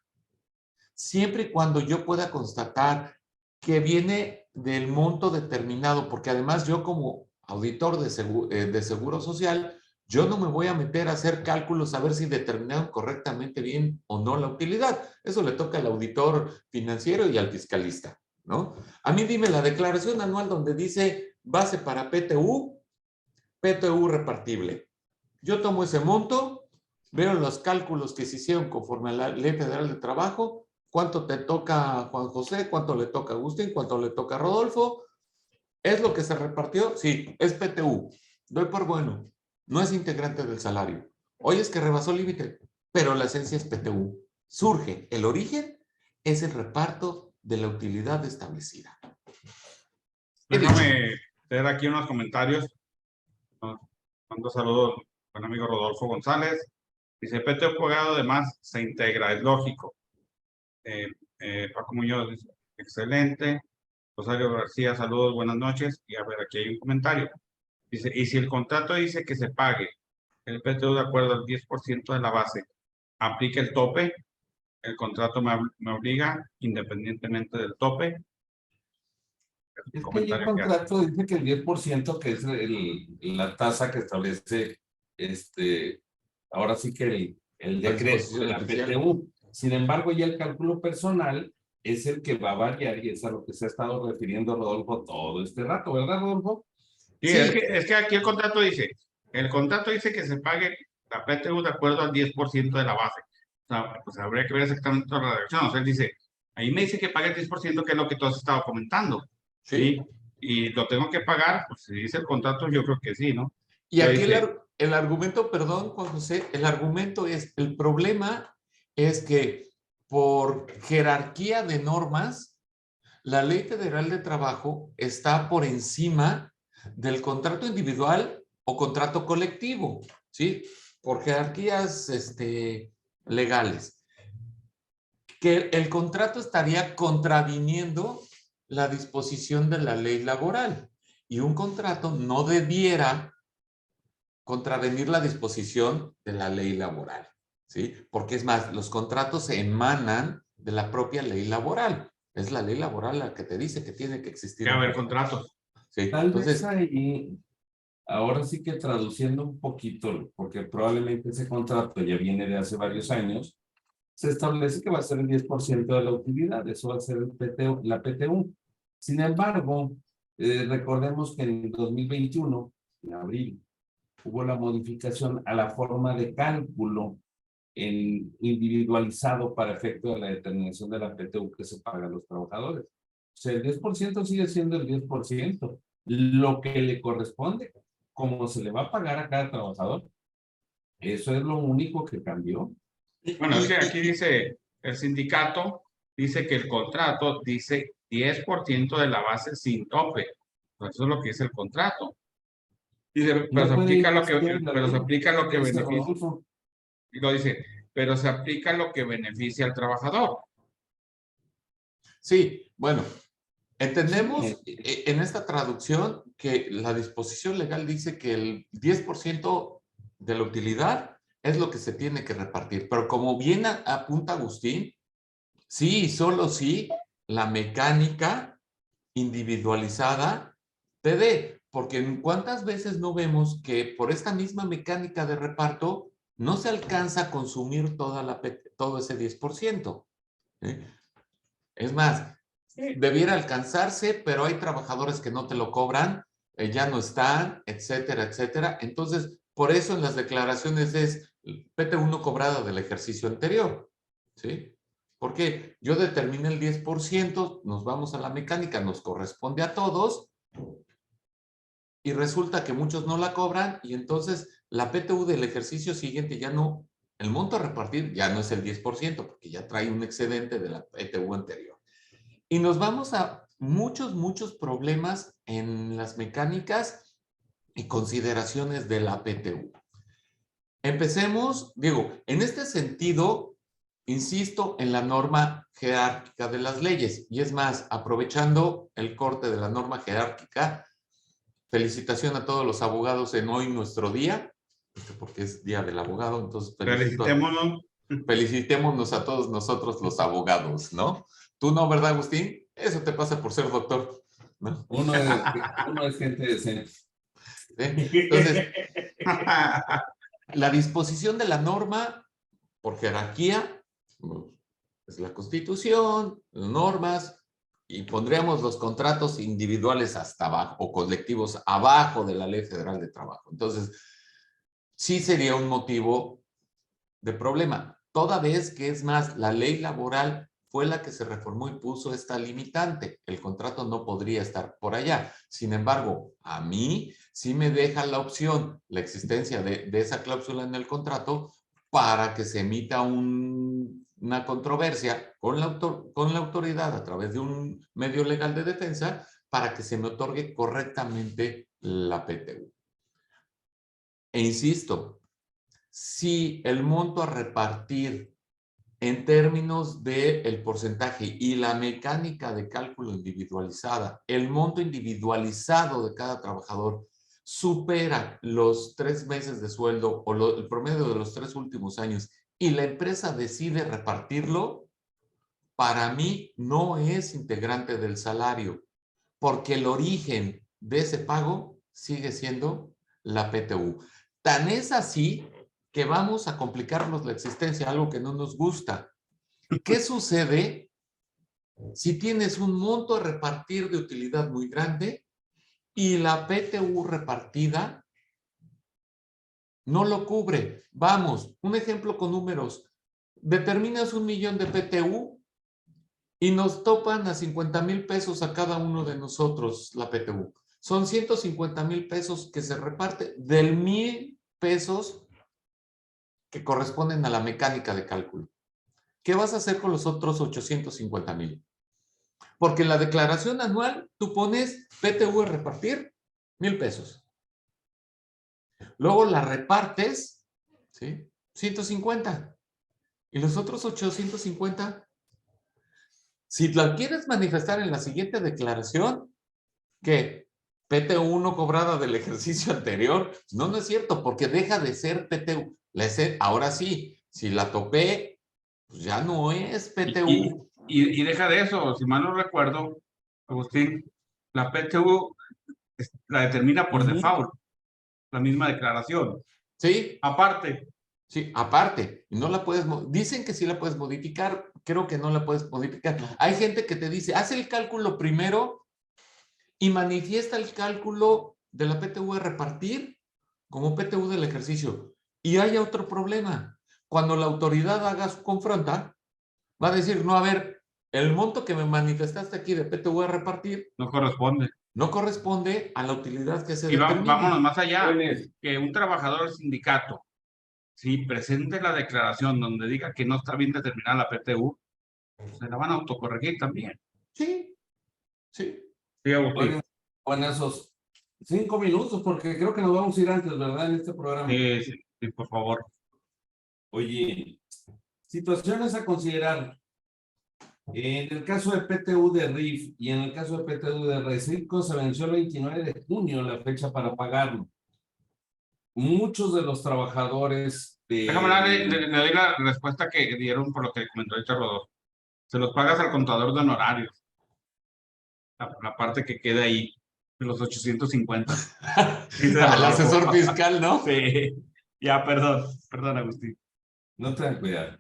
siempre y cuando yo pueda constatar que viene del monto determinado, porque además yo como auditor de seguro social, yo no me voy a meter a hacer cálculos a ver si determinaron correctamente bien o no la utilidad. Eso le toca al auditor financiero y al fiscalista, ¿no? A mí dime la declaración anual donde dice base para PTU, PTU repartible. Yo tomo ese monto, veo los cálculos que se hicieron conforme a la Ley Federal de Trabajo, cuánto te toca a Juan José, cuánto le toca a Agustín, cuánto le toca a Rodolfo. ¿Es lo que se repartió? Sí, es PTU. Doy por bueno. No es integrante del salario. Hoy es que rebasó el límite, pero la esencia es PTU. Surge, el origen es el reparto de la utilidad establecida. Déjame leer aquí unos comentarios. Mando saludos, buen amigo Rodolfo González. Dice, PTU pagado además se integra, es lógico. Paco Muñoz dice, excelente. Rosario García, saludos, buenas noches. Y a ver, aquí hay un comentario. Dice, y si el contrato dice que se pague el PTU de acuerdo al 10% de la base, aplica el tope. El contrato me obliga independientemente del tope. Es que el Comentario que hace. contrato dice que el 10%, que es la tasa que establece, ahora sí que el La decreto disposición de la oficial. PTU. Sin embargo, ya el cálculo personal es el que va a variar y es a lo que se ha estado refiriendo Rodolfo todo este rato, ¿verdad, Rodolfo? Sí, Sí. es que aquí el contrato dice que se pague la PTU de acuerdo al 10% de la base. O sea, pues habría que ver exactamente la redacción. O sea, él dice, ahí me dice que pague el 10%, que es lo que tú has estado comentando. Sí. ¿Sí? Y lo tengo que pagar, pues si dice el contrato, yo creo que sí, ¿no? Y Pero aquí dice, el argumento, perdón, Juan José, el argumento es, el problema es que por jerarquía de normas, la Ley Federal de Trabajo está por encima del contrato individual o contrato colectivo, ¿sí? Por jerarquías legales. Que el contrato estaría contraviniendo la disposición de la ley laboral. Y un contrato no debiera contravenir la disposición de la ley laboral, ¿sí? Porque es más, los contratos se emanan de la propia ley laboral. Es la ley laboral la que te dice que tiene que existir que un haber contrato. contratos. ¿Sí? Tal vez Entonces, ahí, ahora sí que traduciendo un poquito, porque probablemente ese contrato ya viene de hace varios años, se establece que va a ser el 10% de la utilidad, eso va a ser el PTU, la PTU. Sin embargo, recordemos que en 2021, en abril, hubo la modificación a la forma de cálculo individualizado para efecto de la determinación de la PTU que se paga a los trabajadores. O sea, el 10% sigue siendo el 10%, lo que le corresponde, como se le va a pagar a cada trabajador. Eso es lo único que cambió. Bueno, es que aquí dice, el sindicato dice que el contrato dice 10% de la base sin tope. Pues eso es lo que dice el contrato. Dice, pero No se puede ir aplica lo más que, allá de la pero se ley, aplica lo que dice beneficia. Rodolfo. Y lo dice, pero se aplica lo que beneficia al trabajador. sí, bueno, entendemos Sí, en esta traducción que la disposición legal dice que el 10% de la utilidad es lo que se tiene que repartir, pero como bien apunta Agustín, sí y solo sí, la mecánica individualizada te dé, porque cuántas veces no vemos que por esta misma mecánica de reparto no se alcanza a consumir todo ese 10%. ¿Eh? Es más, debiera alcanzarse, pero hay trabajadores que no te lo cobran, ya no están, etcétera, etcétera. Entonces, por eso en las declaraciones es PTU no cobrada del ejercicio anterior, ¿sí? Porque yo determiné el 10%, nos vamos a la mecánica, nos corresponde a todos, y resulta que muchos no la cobran, y entonces la PTU del ejercicio siguiente ya no, el monto a repartir ya no es el 10%, porque ya trae un excedente de la PTU anterior. Y nos vamos a muchos problemas en las mecánicas y consideraciones de la PTU. Empecemos, digo, en este sentido, insisto en la norma jerárquica de las leyes. Y es más, aprovechando el corte de la norma jerárquica, felicitación a todos los abogados en hoy nuestro día, porque es Día del Abogado, entonces Felicitémonos. felicitémonos a todos nosotros los abogados, ¿no? Tú no, ¿verdad, Agustín? Eso te pasa por ser doctor, ¿no? uno es gente decente. ¿Sí? Entonces, la disposición de la norma por jerarquía es la Constitución, las normas, y pondríamos los contratos individuales hasta abajo o colectivos abajo de la Ley Federal de Trabajo. Entonces, sí sería un motivo de problema, toda vez que es más, la ley laboral fue la que se reformó y puso esta limitante. El contrato no podría estar por allá. Sin embargo, a mí sí me deja la opción, la existencia de esa cláusula en el contrato para que se emita una controversia con la autoridad a través de un medio legal de defensa para que se me otorgue correctamente la PTU. E insisto, si el monto a repartir en términos del porcentaje y la mecánica de cálculo individualizada, el monto individualizado de cada trabajador supera los 3 meses de sueldo o el promedio de los 3 últimos años y la empresa decide repartirlo, para mí no es integrante del salario, porque el origen de ese pago sigue siendo la PTU. Tan es así que vamos a complicarnos la existencia, algo que no nos gusta. ¿Qué sucede si tienes un monto a repartir de utilidad muy grande y la PTU repartida no lo cubre? Vamos, un ejemplo con números. Determinas 1,000,000 de PTU y nos topan a 50,000 pesos a cada uno de nosotros la PTU. Son 150,000 pesos que se reparte del 1,000 pesos que corresponden a la mecánica de cálculo. ¿Qué vas a hacer con los otros 850,000? Porque en la declaración anual tú pones PTU a repartir 1,000 pesos. Luego la repartes, ¿sí? 150. Y los otros 850, si la quieres manifestar en la siguiente declaración, ¿qué? PTU no cobrada del ejercicio anterior. No, no es cierto, porque deja de ser PTU. Ahora sí, si la topé, pues ya no es PTU. Y deja de eso, si mal no recuerdo, Agustín, la PTU la determina por default, la misma declaración. Sí, Aparte, sí, aparte, no la puedes, dicen que sí la puedes modificar, creo que no la puedes modificar. Hay gente que te dice, haz el cálculo primero y manifiesta el cálculo de la PTU a repartir como PTU del ejercicio. Y hay otro problema. Cuando la autoridad haga su confronta, va a decir, no, a ver, el monto que me manifestaste aquí de PTU a repartir no corresponde. no corresponde a la utilidad que se Y determine. vámonos más allá, que un trabajador del sindicato, si presente la declaración donde diga que no está bien determinada la PTU, se la van a autocorregir también. Sí, sí. Sí, Agustín. Oigan, en esos 5 minutos, porque creo que nos vamos a ir antes, ¿verdad? En este programa. Sí, sí, sí, por favor. Oye, situaciones a considerar. En el caso de PTU de RIF y en el caso de PTU de Reciclo se venció el 29 de junio la fecha para pagarlo. Muchos de los trabajadores de... Déjame le doy la respuesta que dieron por lo que comentó el Rodolfo. Se los pagas al contador de honorarios. La parte que queda ahí, de los 850. Al asesor fiscal, ¿no? Sí. Ya, perdón, Agustín. No te dan cuidado.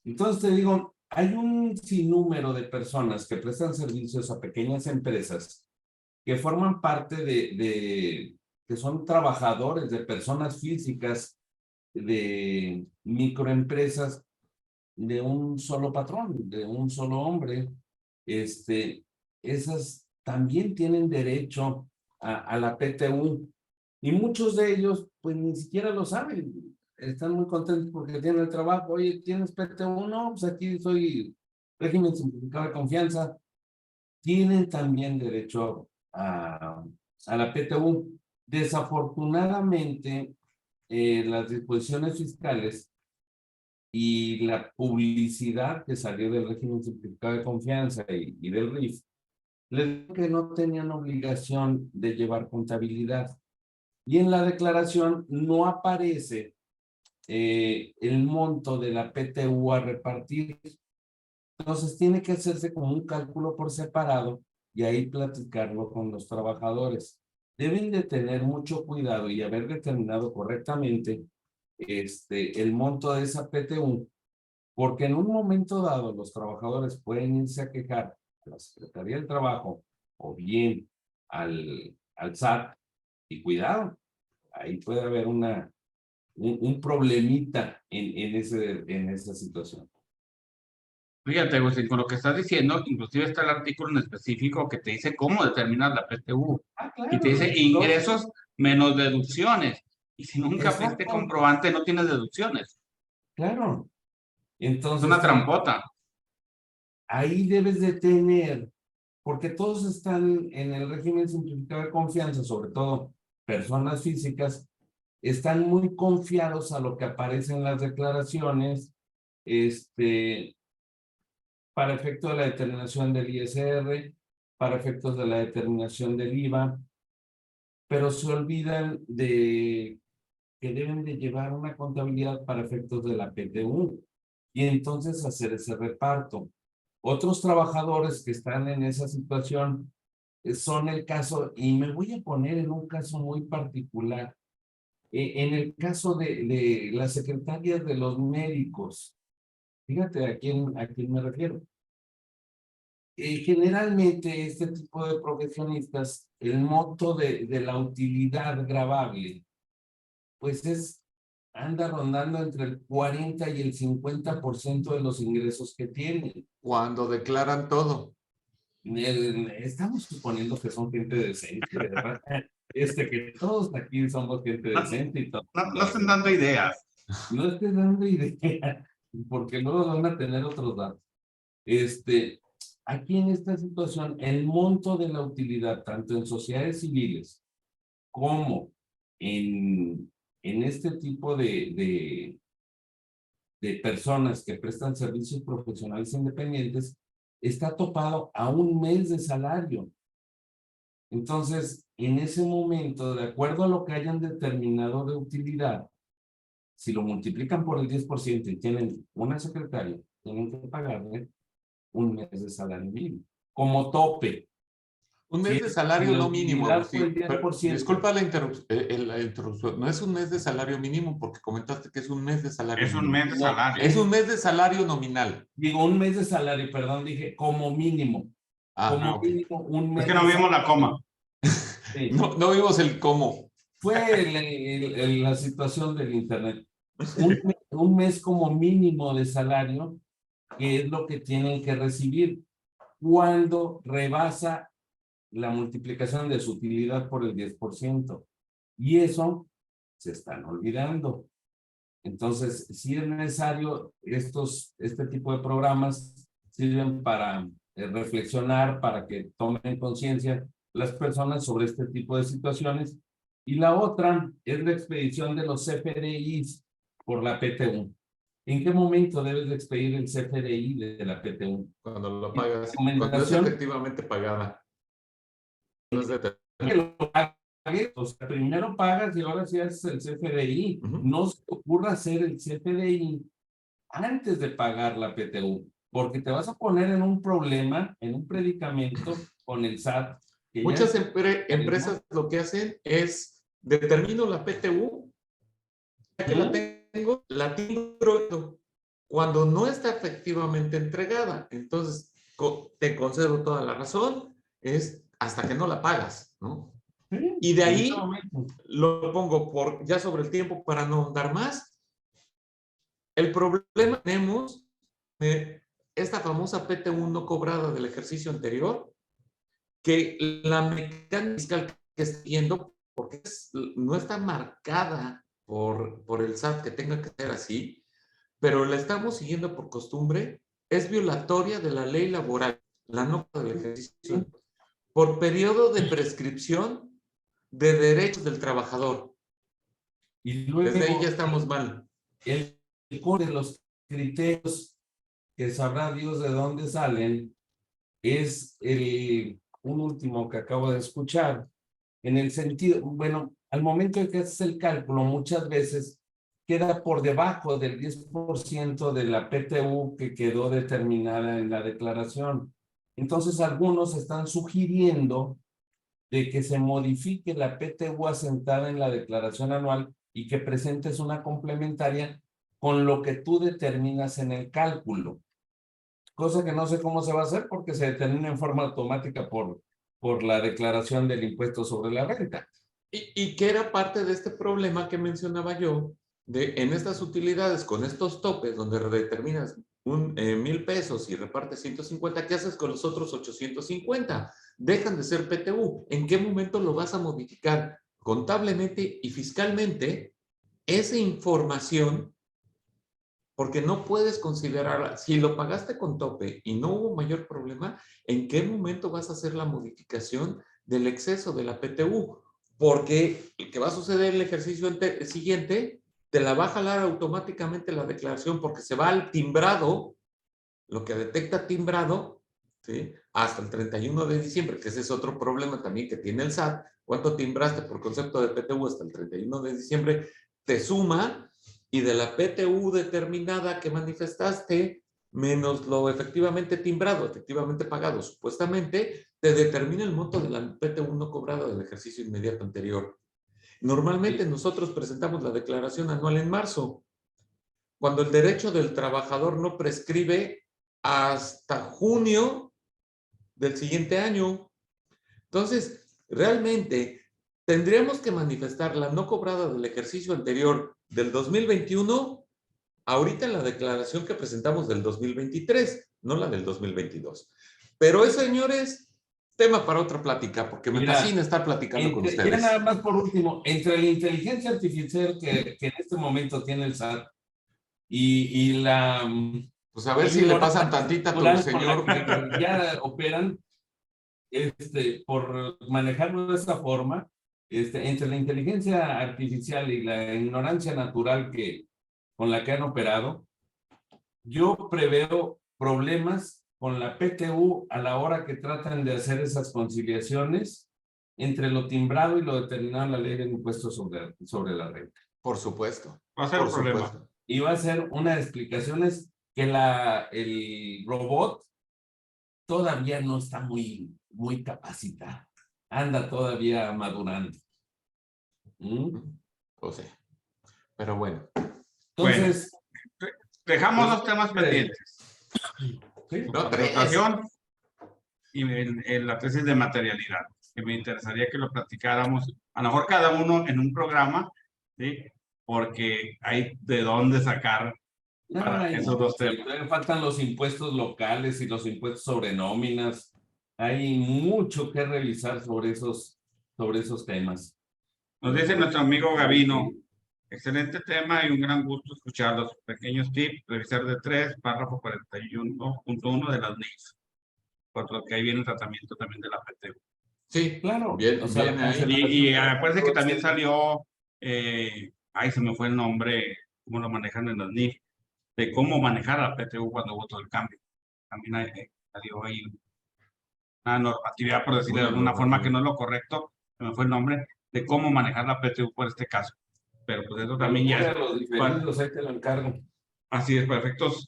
Entonces te digo, hay un sinnúmero de personas que prestan servicios a pequeñas empresas que forman parte que son trabajadores de personas físicas, de microempresas de un solo patrón, de un solo hombre. Esas también tienen derecho a la PTU y muchos de ellos pues ni siquiera lo saben. Están muy contentos porque tienen el trabajo. Oye, ¿tienes PTU? No, pues aquí soy régimen simplificado de confianza. Tienen también derecho a la PTU. Desafortunadamente, las disposiciones fiscales y la publicidad que salió del régimen simplificado de confianza y del RIF, les digo que no tenían obligación de llevar contabilidad. Y en la declaración no aparece el monto de la PTU a repartir. Entonces tiene que hacerse como un cálculo por separado y ahí platicarlo con los trabajadores. Deben de tener mucho cuidado y haber determinado correctamente el monto de esa PTU, porque en un momento dado los trabajadores pueden irse a quejar a la Secretaría del Trabajo o bien al SAT y cuidado, ahí puede haber un problemita en esa situación. Fíjate, Agustín, con lo que estás diciendo, inclusive está el artículo en específico que te dice cómo determinar la PTU. Claro, Y te dice ingresos menos deducciones. Y si nunca fuiste exacto, comprobante, no tienes deducciones. claro. Es Entonces, una trampota. ahí debes de tener, porque todos están en el régimen simplificado de confianza, sobre todo personas físicas, están muy confiados a lo que aparece en las declaraciones, para efectos de la determinación del ISR, para efectos de la determinación del IVA, pero se olvidan de que deben de llevar una contabilidad para efectos de la PTU y entonces hacer ese reparto. Otros trabajadores que están en esa situación son el caso, y me voy a poner en un caso muy particular, en el caso de las secretarias de los médicos. Fíjate a quién me refiero. Generalmente este tipo de profesionistas, el monto de la utilidad gravable, pues anda rondando entre el 40 y el 50% de los ingresos que tienen. Cuando declaran todo. Estamos suponiendo que son gente decente, ¿verdad? Que todos aquí somos gente decente y todo. No están dando ideas. No estés dando idea, porque luego van a tener otros datos. Aquí en esta situación, el monto de la utilidad, tanto en sociedades civiles como en este tipo de personas que prestan servicios profesionales independientes, está topado a un mes de salario. Entonces, en ese momento, de acuerdo a lo que hayan determinado de utilidad, si lo multiplican por el 10% y tienen una secretaria, tienen que pagarle un mes de salario mínimo, como tope. Un mes Si de salario si la no mínimo, utilidad Agustín. fue el 10%, Disculpa la interrupción. No es un mes de salario mínimo porque comentaste que es un mes de salario Es un mínimo. mes de salario. Es un mes de salario nominal. digo, un mes de salario, perdón, dije como mínimo. Como Ok. mínimo un mes. Es que no vimos la coma. Sí. No vimos el cómo. Fue la situación del internet. Un mes como mínimo de salario, que es lo que tienen que recibir cuando rebasa la multiplicación de su utilidad por el 10%. Y eso se están olvidando. Entonces, si es necesario, este tipo de programas sirven para reflexionar, para que tomen conciencia las personas sobre este tipo de situaciones. Y la otra es la expedición de los CFDIs por la PTU. ¿En qué momento debes de expedir el CFDI de la PTU? Cuando lo pagas. Cuando es Recomendación efectivamente pagada. No es de... que lo pagues, o sea, primero pagas y ahora sí haces el CFDI. No se te ocurra hacer el CFDI antes de pagar la PTU, porque te vas a poner en un problema, en un predicamento con el SAT. Muchas empresas lo que hacen es, determino la PTU, ya que la tengo cuando no está efectivamente entregada. Entonces, te concedo toda la razón, es hasta que no la pagas, ¿no? Sí, y de ahí lo pongo ya sobre el tiempo para no ahondar más. El problema que tenemos de esta famosa PTU no cobrada del ejercicio anterior, que la mecánica fiscal que está siguiendo, porque no está marcada por el SAT que tenga que ser así, pero la estamos siguiendo por costumbre, es violatoria de la ley laboral, la nota del ejercicio, por periodo de prescripción de derechos del trabajador. Y luego, desde ahí ya estamos mal. El de los criterios que sabrá Dios de dónde salen es un último que acabo de escuchar, en el sentido, bueno, al momento de que haces el cálculo, muchas veces queda por debajo del 10% de la PTU que quedó determinada en la declaración. Entonces, algunos están sugiriendo de que se modifique la PTU asentada en la declaración anual y que presentes una complementaria con lo que tú determinas en el cálculo. Cosa que no sé cómo se va a hacer porque se determina en forma automática por la declaración del impuesto sobre la renta. Y que era parte de este problema que mencionaba yo, en estas utilidades con estos topes donde determinas 1,000 pesos y repartes 150, ¿qué haces con los otros 850? Dejan de ser PTU. ¿En qué momento lo vas a modificar contablemente y fiscalmente esa información? Porque no puedes considerarla, si lo pagaste con tope y no hubo mayor problema, ¿en qué momento vas a hacer la modificación del exceso de la PTU? Porque lo que va a suceder en el ejercicio siguiente, te la va a jalar automáticamente la declaración porque se va al timbrado, lo que detecta timbrado, ¿sí? Hasta el 31 de diciembre, que ese es otro problema también que tiene el SAT. ¿Cuánto timbraste por concepto de PTU hasta el 31 de diciembre? te suma y de la PTU determinada que manifestaste, menos lo efectivamente timbrado, efectivamente pagado, supuestamente, te determina el monto de la PTU no cobrada del ejercicio inmediato anterior. Normalmente nosotros presentamos la declaración anual en marzo, cuando el derecho del trabajador no prescribe hasta junio del siguiente año. Entonces, realmente tendríamos que manifestar la no cobrada del ejercicio anterior del 2021 ahorita en la declaración que presentamos del 2023, no la del 2022. Pero eso, señores, tema para otra plática, porque me fascina estar platicando con ustedes. Ya nada más por último, entre la inteligencia artificial que en este momento tiene el SAT y la... Pues a ver si le pasan tantita a tu señor. Ya operan por manejarlo de esa forma, entre la inteligencia artificial y la ignorancia natural con la que han operado, yo preveo problemas con la PTU a la hora que tratan de hacer esas conciliaciones entre lo timbrado y lo determinado en la ley de impuestos sobre la renta. Por supuesto. Va a ser un problema. Y va a ser una de explicaciones que el robot todavía no está muy capacitado. Anda todavía madurando. Pues sí. Pero bueno. Entonces... Bueno, dejamos los temas pendientes. ¿Sí? La presentación y la tesis de materialidad, que me interesaría que lo platicáramos, a lo mejor cada uno en un programa, ¿sí? Porque hay de dónde sacar para esos dos temas. Faltan los impuestos locales y los impuestos sobre nóminas. Hay mucho que revisar sobre esos temas. Nos dice nuestro amigo Gavino, excelente tema y un gran gusto escuchar los pequeños tips, revisar de 3, párrafo 41.1 de las NICs, por lo que ahí viene el tratamiento también de la PTU. Sí, claro. Bien, o sea, bien ahí. Y acuérdense que también salió, se me fue el nombre, cómo lo manejan en las NIF, de cómo manejar la PTU cuando hubo todo el cambio. También salió ahí una normatividad, por decirlo de alguna forma, que no es lo correcto, se me fue el nombre, de cómo manejar la PTU por este caso. Pero pues eso también ya es... Los diferidos, ahí te lo encargo. Así es, para efectos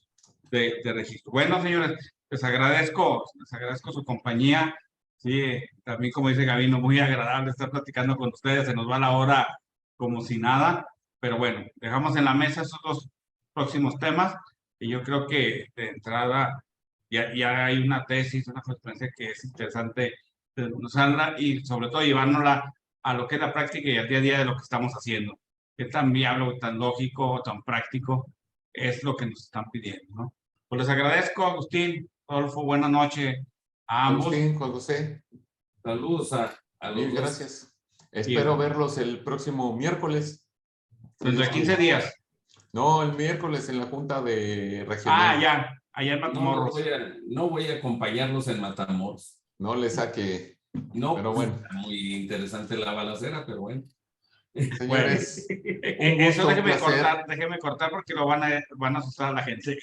de registro. Bueno, señores, les agradezco su compañía. Sí, también como dice Gavino, muy agradable estar platicando con ustedes. Se nos va la hora como si nada. Pero bueno, dejamos en la mesa esos dos próximos temas. Y yo creo que de entrada ya hay una tesis, una conferencia que es interesante usarla y sobre todo llevárnosla a lo que es la práctica y al día a día de lo que estamos haciendo. Es tan viable, tan lógico, tan práctico, es lo que nos están pidiendo, ¿no? Pues les agradezco, Agustín, Rodolfo, buenas noches a ambos. Agustín, Juan José. Saludos a los Mil dos. Gracias. Espero verlos el próximo miércoles. Dentro de 15 días. No, el miércoles en la Junta de Regional. Ya, allá en Matamoros. No voy a acompañarlos en Matamoros. No le saque. No, pero bueno. Muy interesante la balacera, pero bueno. Señores, eso déjeme cortar porque lo van a asustar a la gente.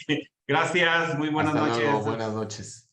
Gracias, muy buenas noches. Hasta luego, buenas noches.